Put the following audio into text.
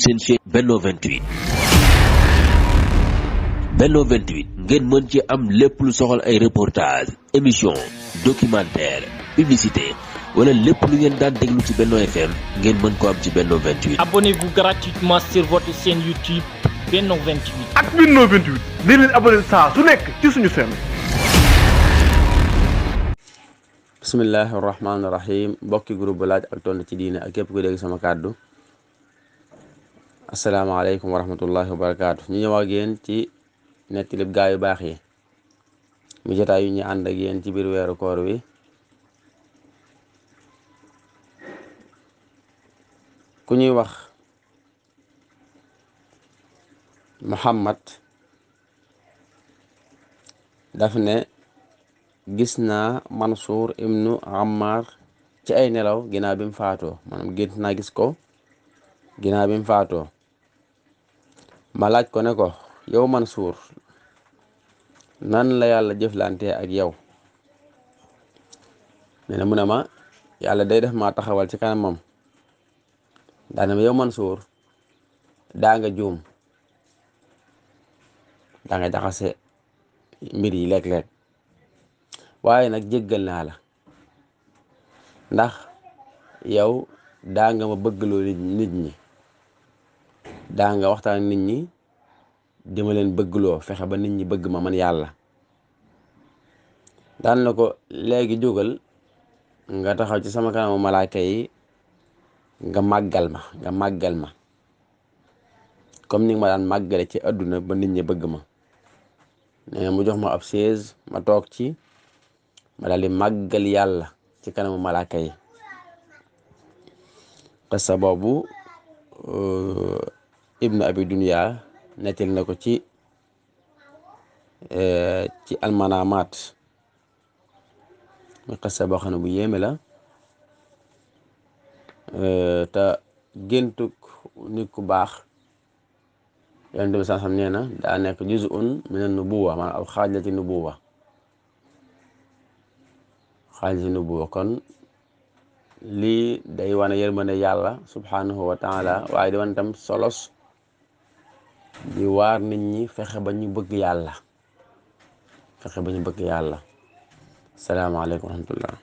seen chaîne Benno 28 Benno 28 ngeen mën ci am lépp lu soxal ay reportage émission documentaire publicité wala lépp lu ngeen daan déglu ci Benno FM ngeen mën ko am ci Benno 28. Abonnez-vous gratuitement sur votre chaîne YouTube Benno 28. ak Benno 28 di leen abonné saa su nekk ci suñu chaîne. bismillahi rahmaani rahim mbokki groupe bu laaj ak tontu ci diine ak képp ku dégg sama kàddu asalaamaaleykum wa rahmatullahi wa barakaatu. ñu ñëw ak yéen ci nettilib gaa yu baax yi mu jotaay yu ñu ànd ak yéen ci biir weeru koor wi ku ñuy wax Muhammad daf ne gis naa Mansour ibnu Ammar ci ay nelaw ginnaaw bi mu faatoo maanaam gént naa gis ko ginnaaw bi mu faatoo ma laaj ko ne ko yow Mansour nan la yàlla jëflante ak yow nee na mu ne ma yàlla day def maa taxawal ci kanamam daane ma yow Mansour daa nga juum daa nga jaxase mbir yi léeg-léeg waaye nag jéggal naa la ndax yow daa nga ma bëggloo nit ñi daa nga waxtaan nit ñi dima leen bëggloo fexe ba nit ñi bëgg ma man yàlla daan na ko léegi jógal nga taxaw ci sama kanamu malaaka yi nga màggal ma comme ni nga ma daan màggale ci àdduna ba nit ñi bëgg ma nee na mu jox ma ab chaise ma toog ci ma daal di màggal yàlla ci kanamu malaaka yi qissa boobu ibnu abi dunya nettil na ko ci almanamaat mu qissa boo xam ne bu yéeme la te géntuk nit ku baax yonent bi sax nee na daa nekk juz'un min an-nubuwwa maanaam aw xaaj la ci nubuwwa kon lii day wane yërmande yàlla subhanahu wa taala waaye di wane tam solos di waar nit ñi fexe ba ñu bëgg yàlla salaamaaleykum wa rahmatullah